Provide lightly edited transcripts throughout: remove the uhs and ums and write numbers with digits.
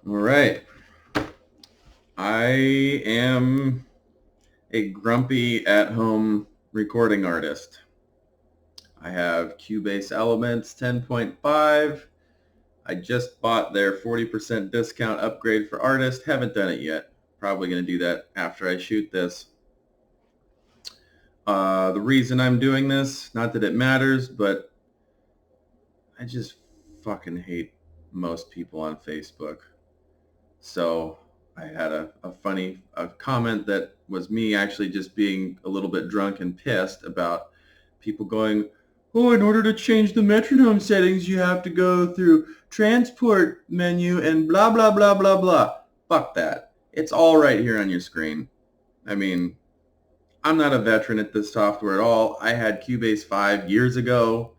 All right. I am a grumpy at-home recording artist. I have Cubase Elements 10.5. I just bought their 40% discount upgrade for artists. Haven't done it yet. Probably going to do that after I shoot this. The reason I'm doing this, not that it matters, but I just fucking hate most people on Facebook. So I had a funny comment that was me actually just being a little bit drunk and pissed about people going, oh, in order to change the metronome settings, you have to go through transport menu and blah, blah, blah, blah, blah. Fuck that. It's all right here on your screen. I mean, I'm not a veteran at this software at all. I had Cubase 5 years ago,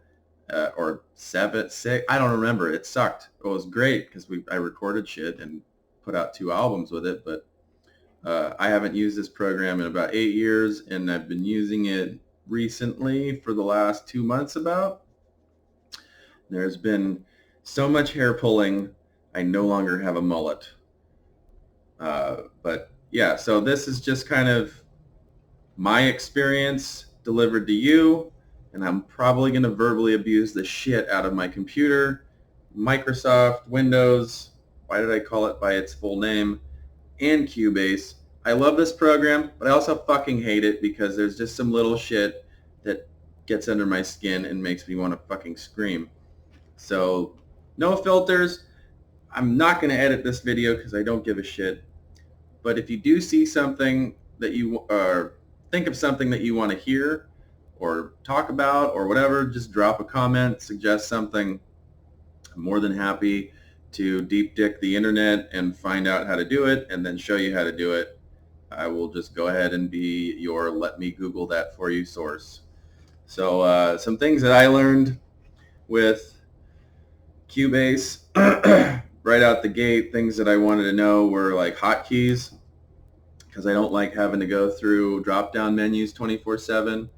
or 7, 6. I don't remember. It sucked. It was great because I recorded shit and put out 2 albums with it, but I haven't used this program in about 8 years, and I've been using it recently for the last 2 months about. There's been so much hair pulling, I no longer have a mullet. But yeah, so this is just kind of my experience delivered to you, and I'm probably going to verbally abuse the shit out of my computer, Microsoft, Windows, why did I call it by its full name, and Cubase. I love this program, but I also fucking hate it because there's just some little shit that gets under my skin and makes me want to fucking scream. So, no filters. I'm not going to edit this video because I don't give a shit. But if you do see something that you think of something that you want to hear or talk about or whatever, just drop a comment, suggest something. I'm more than happy to deep dick the internet and find out how to do it and then show you how to do it. I will just go ahead and be your let me Google that for you source. So some things that I learned with Cubase right out the gate, things that I wanted to know were like hotkeys, because I don't like having to go through drop-down menus 24/7.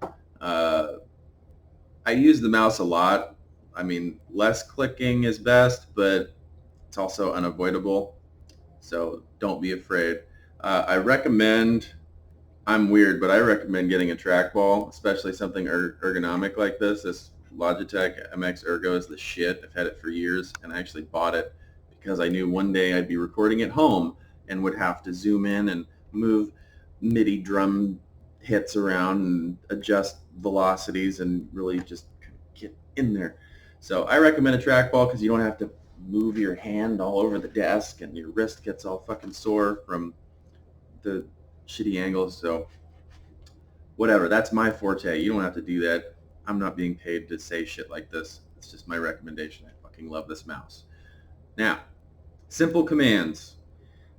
I use the mouse a lot. I mean, less clicking is best, but it's also unavoidable. So don't be afraid. I recommend, I'm weird, but I recommend getting a trackball, especially something ergonomic like this. This Logitech MX Ergo is the shit. I've had it for years, and I actually bought it because I knew one day I'd be recording at home and would have to zoom in and move MIDI drum hits around and adjust velocities and really just get in there. So I recommend a trackball because you don't have to move your hand all over the desk and your wrist gets all fucking sore from the shitty angles. So whatever, that's my forte. You don't have to do that. I'm not being paid to say shit like this. It's just my recommendation. I fucking love this mouse. Now, simple commands.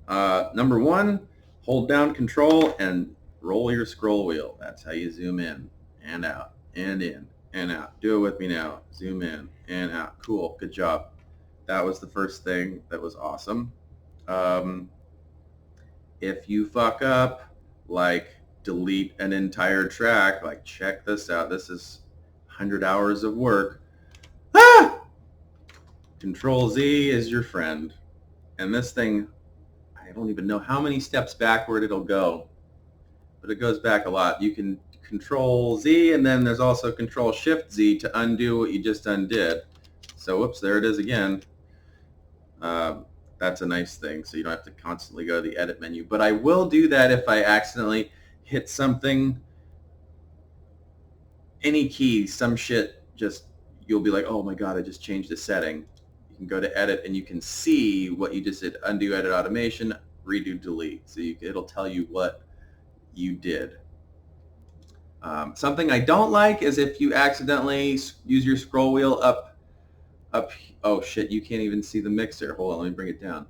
Number 1, hold down Control and roll your scroll wheel. That's how you zoom in and out and in and out. Do it with me now. Zoom in and out. Cool. Good job. That was the first thing that was awesome. If you fuck up, like delete an entire track, like check this out. This is 100 hours of work. Control Z is your friend. And this thing, I don't even know how many steps backward it'll go, but it goes back a lot. You can Control Z, and then there's also Control Shift Z to undo what you just undid. So whoops, there it is again. That's a nice thing, so you don't have to constantly go to the edit menu. But I will do that if I accidentally hit something, any key, some shit, just you'll be like, oh my god, I just changed a setting. You can go to edit and you can see what you just did. Undo edit automation, redo delete. So it'll tell you what you did. Something I don't like is if you accidentally use your scroll wheel up. Oh shit, you can't even see the mixer. Hold on, let me bring it down.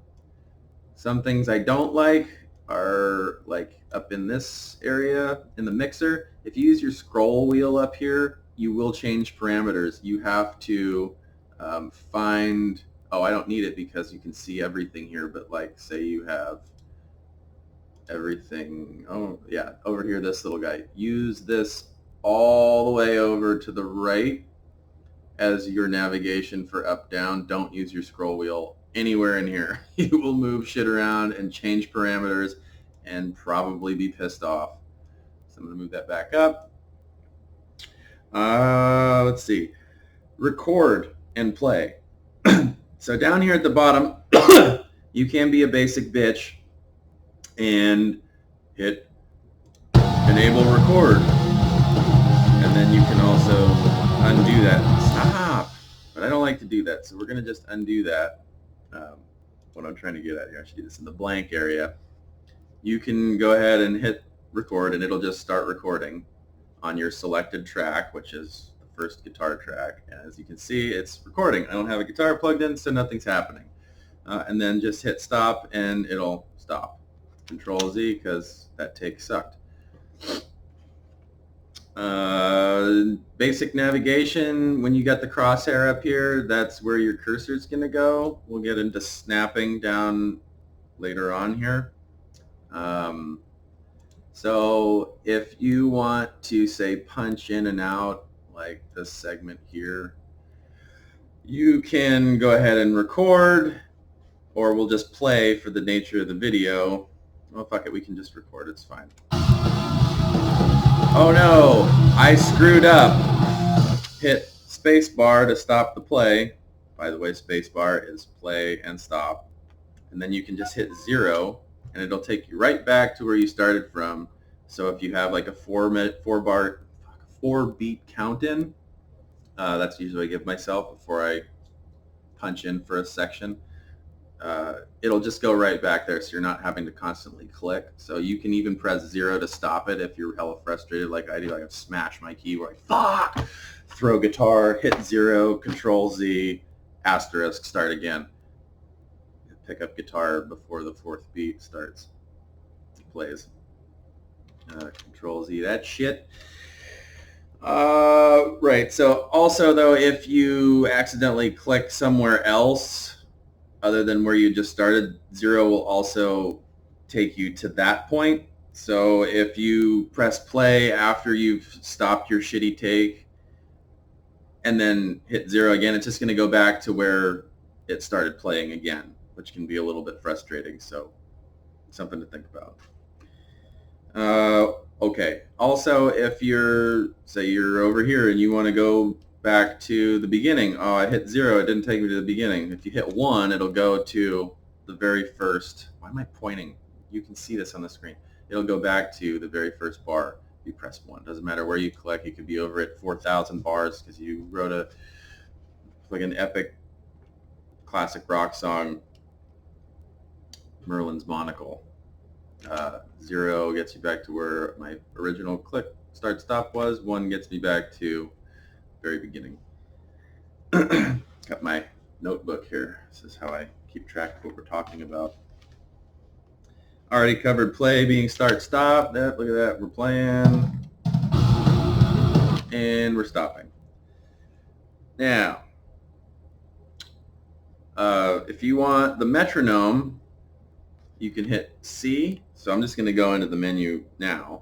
Some things I don't like are like up in this area in the mixer. If you use your scroll wheel up here, you will change parameters. You have to find, oh, I don't need it because you can see everything here, but like say you have everything, oh yeah, over here, this little guy. Use this all the way over to the right as your navigation for up, down. Don't use your scroll wheel anywhere in here. You will move shit around and change parameters and probably be pissed off. So I'm going to move that back up. Let's see. Record and play. So down here at the bottom, you can be a basic bitch and hit enable record. And then you can also undo that. Stop! But I don't like to do that, so we're going to just undo that. What I'm trying to get at here, I should do this in the blank area. You can go ahead and hit record, and it'll just start recording on your selected track, which is the first guitar track. And as you can see, it's recording. I don't have a guitar plugged in, so nothing's happening. And then just hit stop, and it'll stop. Control Z, because that take sucked. Basic navigation, when you got the crosshair up here, that's where your cursor's going to go. We'll get into snapping down later on here. So if you want to, say, punch in and out, like this segment here, you can go ahead and record, or we'll just play for the nature of the video. Oh, fuck it, we can just record, it's fine. Oh no, I screwed up. Hit spacebar to stop the play. By the way, spacebar is play and stop. And then you can just hit 0, and it'll take you right back to where you started from. So if you have like a 4 beat count in, that's usually what I give myself before I punch in for a section. It'll just go right back there, so you're not having to constantly click. So you can even press 0 to stop it if you're hella frustrated like I do. Like I've smashed my keyboard, like fuck, throw guitar, hit 0, Control Z, asterisk, start again. Pick up guitar before the 4th beat starts. It plays. Control Z that shit. Right, so also though, if you accidentally click somewhere else other than where you just started, 0 will also take you to that point. So if you press play after you've stopped your shitty take and then hit 0 again, it's just going to go back to where it started playing again, which can be a little bit frustrating. So something to think about. Okay. Also, if say you're over here and you want to go back to the beginning. Oh, I hit 0. It didn't take me to the beginning. If you hit 1, it'll go to the very first. Why am I pointing? You can see this on the screen. It'll go back to the very first bar. You press 1. Doesn't matter where you click. You could be over at 4,000 bars because you wrote like an epic classic rock song, Merlin's Monocle. 0 gets you back to where my original click start stop was. 1 gets me back to very beginning. Got my notebook here. This is how I keep track of what we're talking about. Already covered play being start stop. Look at that. We're playing and we're stopping. Now, if you want the metronome, you can hit C. So I'm just going to go into the menu now.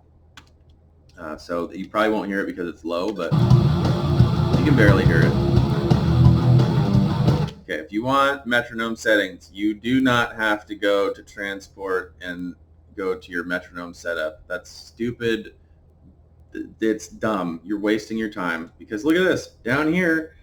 So you probably won't hear it because it's low, but you can barely hear it. Okay, if you want metronome settings, you do not have to go to transport and go to your metronome setup. That's stupid. It's dumb. You're wasting your time because look at this. Down here,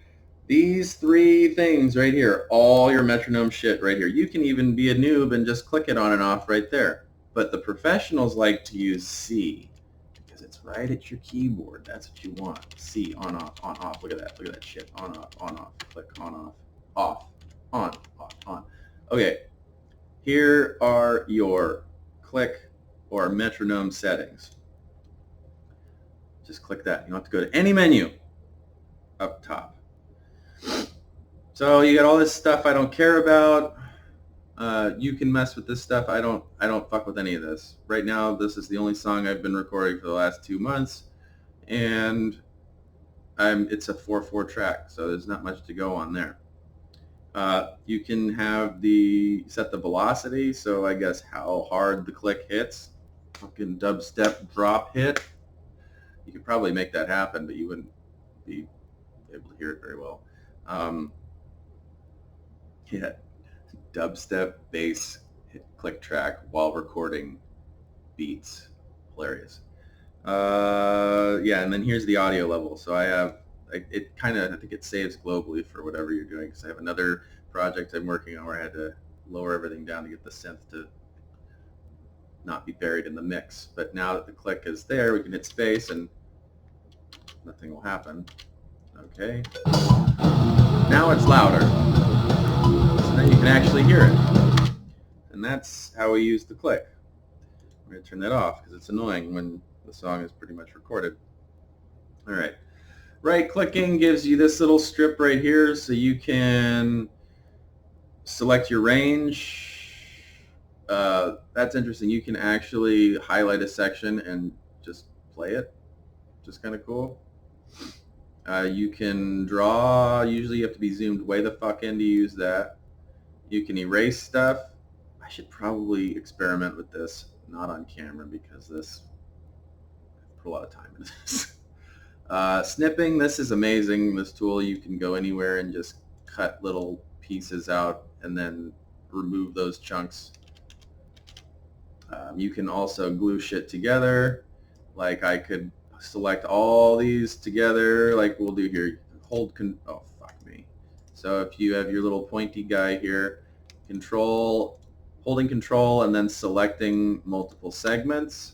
these 3 things right here, all your metronome shit right here. You can even be a noob and just click it on and off right there. But the professionals like to use C because it's right at your keyboard. That's what you want. C, on, off. Look at that. Look at that shit. On, off. Click, on, off, on. Okay, here are your click or metronome settings. Just click that. You don't have to go to any menu up top. So you got all this stuff I don't care about. You can mess with this stuff. I don't fuck with any of this. Right now, this is the only song I've been recording for the last 2 months, and it's a 4/4 track, so there's not much to go on there. You can set the velocity, so I guess how hard the click hits. Fucking dubstep drop hit. You could probably make that happen, but you wouldn't be able to hear it very well. Yeah, dubstep bass click track while recording beats. Hilarious. Yeah, and then here's the audio level. So I have, it kind of, I think it saves globally for whatever you're doing, because I have another project I'm working on where I had to lower everything down to get the synth to not be buried in the mix. But now that the click is there, we can hit space and nothing will happen. Okay. Now it's louder. So now you can actually hear it. And that's how we use the click. I'm going to turn that off because it's annoying when the song is pretty much recorded. All right. Right clicking gives you this little strip right here so you can select your range. That's interesting. You can actually highlight a section and just play it. Just kind of cool. You can draw. Usually you have to be zoomed way the fuck in to use that. You can erase stuff. I should probably experiment with this, not on camera, because this, I put a lot of time into this. Snipping, this is amazing. This tool, you can go anywhere and just cut little pieces out and then remove those chunks. You can also glue shit together. Like I could select all these together, like we'll do here. Oh fuck me. So if you have your little pointy guy here, holding control and then selecting multiple segments,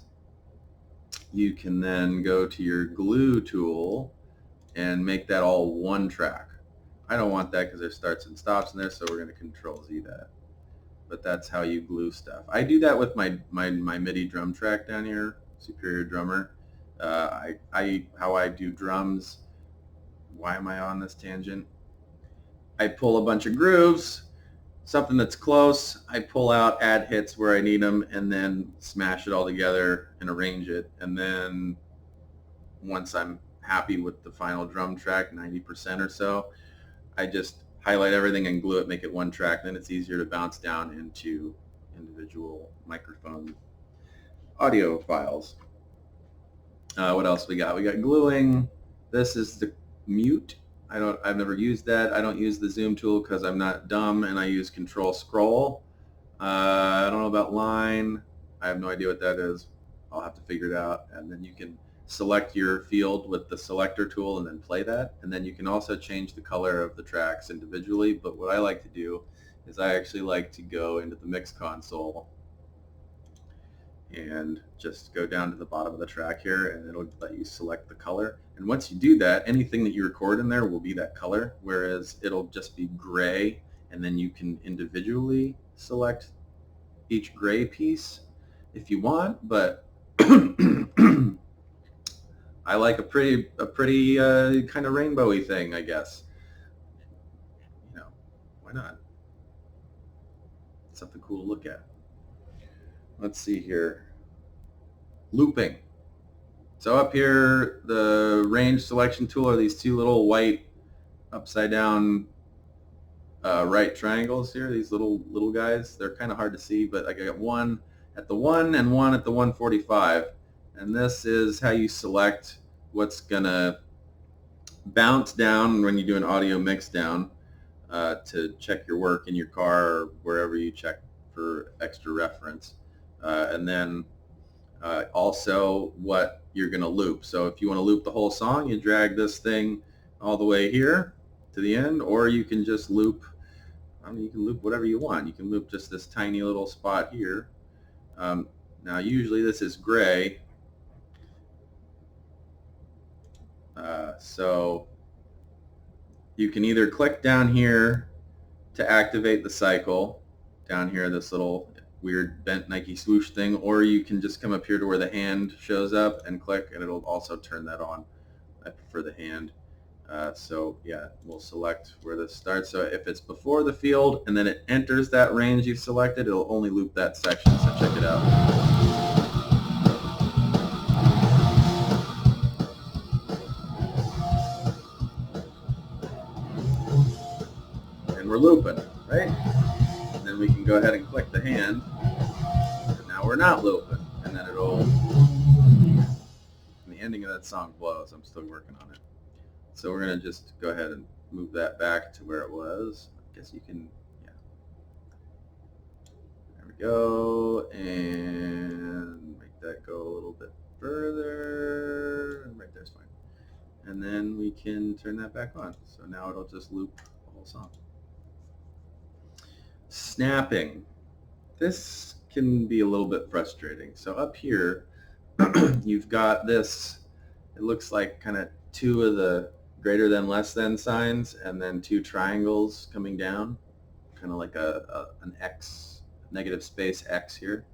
you can then go to your glue tool and make that all one track. I don't want that because there's starts and stops in there, so we're going to Control Z that. But that's how you glue stuff. I do that with my MIDI drum track down here, Superior Drummer. How I do drums. Why am I on this tangent? I pull a bunch of grooves, something that's close. I pull out, add hits where I need them, and then smash it all together and arrange it. And then once I'm happy with the final drum track, 90% or so, I just highlight everything and glue it, make it one track. Then it's easier to bounce down into individual microphone audio files. What else we got? We got gluing. This is the mute. I've never used that. I don't use the zoom tool because I'm not dumb, and I use Control Scroll. I don't know about line. I have no idea what that is. I'll have to figure it out. And then you can select your field with the selector tool and then play that. And then you can also change the color of the tracks individually. But what I like to do is I actually like to go into the mix console and just go down to the bottom of the track here, and it'll let you select the color. And once you do that, anything that you record in there will be that color, whereas it'll just be gray, and then you can individually select each gray piece if you want. But I like a pretty kind of rainbowy thing, I guess. You know, why not? Something cool to look at. Let's see here. Looping. So up here, the range selection tool are these two little white upside down right triangles here. These little guys. They're kind of hard to see, but I got one at the 1 and one at the 145. And this is how you select what's gonna bounce down when you do an audio mix down to check your work in your car or wherever you check for extra reference. And then also what you're going to loop. So if you want to loop the whole song, you drag this thing all the way here to the end, or you can just loop, you can loop whatever you want. You can loop just this tiny little spot here. Now usually this is gray, so you can either click down here to activate the cycle, down here this little weird bent Nike swoosh thing, or you can just come up here to where the hand shows up and click, and it'll also turn that on. I prefer the hand. So yeah, we'll select where this starts. So if it's before the field and then it enters that range you've selected, it'll only loop that section, so check it out. And we're looping, right? And then we can go ahead and click the hand, and now we're not looping, and then it'll, and the ending of that song blows. I'm still working on it. So we're going to just go ahead and move that back to where it was. I guess you can, yeah. we go, and make that go a little bit further. Right there's fine. And then we can turn that back on. So now it'll just loop the whole song. Snapping. This can be a little bit frustrating. So up here, you've got this, it looks like kind of two of the greater than less than signs and then two triangles coming down, kind of like an X, negative space X here.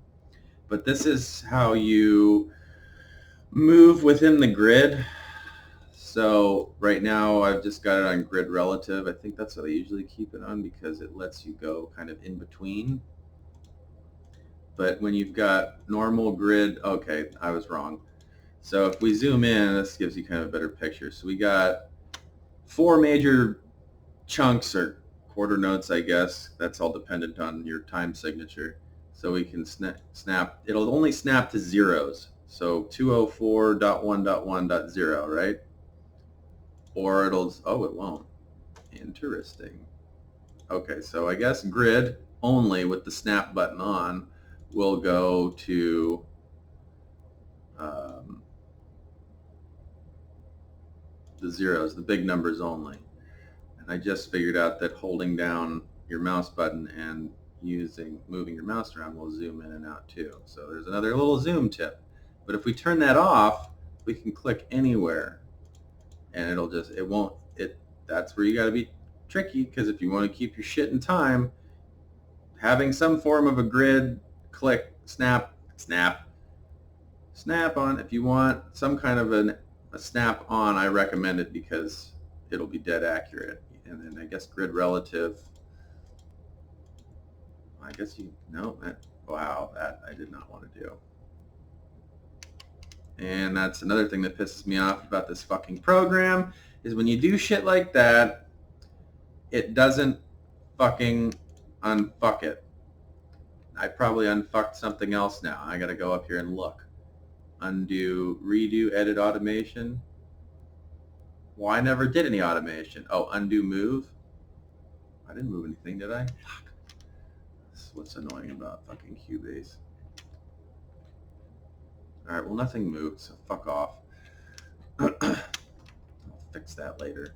But this is how you move within the grid. So right now I've just got it on grid relative. I think that's what I usually keep it on because it lets you go kind of in between. But when you've got normal grid, okay, I was wrong. So if we zoom in, this gives you kind of a better picture. So we got 4 major chunks or quarter notes, I guess. That's all dependent on your time signature. So we can snap. It'll only snap to zeros. So 204.1.1.0, right? Or it'll, oh, it won't. Interesting. Okay, so I guess grid only with the snap button on will go to the zeros, the big numbers only. And I just figured out that holding down your mouse button and moving your mouse around will zoom in and out too. So there's another little zoom tip. But if we turn that off, we can click anywhere and that's where you got to be tricky, because if you want to keep your shit in time, having some form of a grid, click, snap on. If you want some kind of a snap on, I recommend it because it'll be dead accurate. And then I guess grid relative, I guess wow, that I did not want to do. And that's another thing that pisses me off about this fucking program, is when you do shit like that, it doesn't fucking unfuck it. I probably unfucked something else now. I gotta go up here and look. Undo, redo, edit automation. Well, I never did any automation. Oh, undo move. I didn't move anything, did I? Fuck. That's what's annoying about fucking Cubase. Alright, well, nothing moved, so fuck off. I'll fix that later.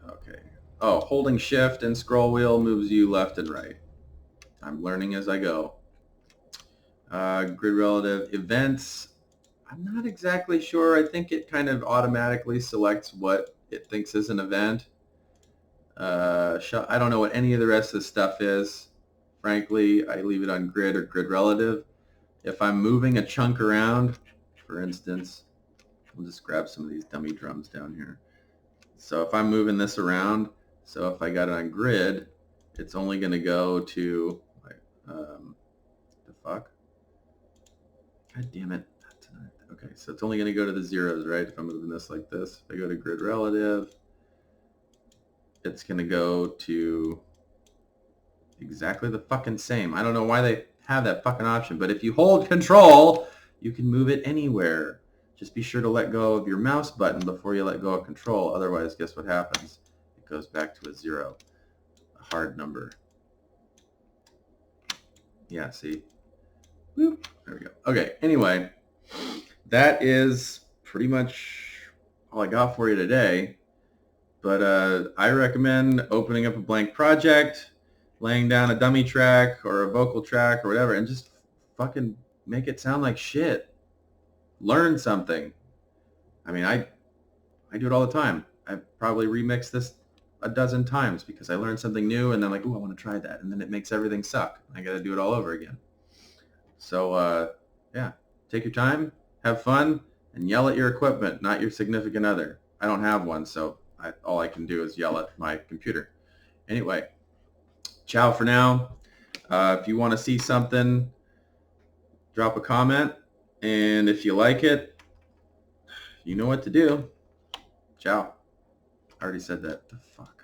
Okay. Oh, holding shift and scroll wheel moves you left and right. I'm learning as I go. Grid relative events. I'm not exactly sure. I think it kind of automatically selects what it thinks is an event. I don't know what any of the rest of the stuff is. Frankly, I leave it on grid or grid relative. If I'm moving a chunk around, for instance, we'll just grab some of these dummy drums down here. So if I'm moving this around, so if I got it on grid, it's only going to go to, the fuck? God damn it. Okay, so it's only going to go to the zeros, right? If I'm moving this like this. If I go to grid relative, it's going to go to exactly the fucking same. I don't know why they have that fucking option, but if you hold control, you can move it anywhere. Just be sure to let go of your mouse button before you let go of control. Otherwise, guess what happens? It goes back to a zero, a hard number. Yeah, see? Boop. There we go. Okay, anyway, that is pretty much all I got for you today. But I recommend opening up a blank project, laying down a dummy track or a vocal track or whatever, and just fucking make it sound like shit. Learn something. I mean, I do it all the time. I probably remixed this a dozen times because I learned something new and then like, ooh, I want to try that. And then it makes everything suck. I got to do it all over again. So, yeah, take your time, have fun, and yell at your equipment, not your significant other. I don't have one, so all I can do is yell at my computer. Anyway, ciao for now. If you want to see something, drop a comment. And if you like it, you know what to do. Ciao. I already said that. The fuck?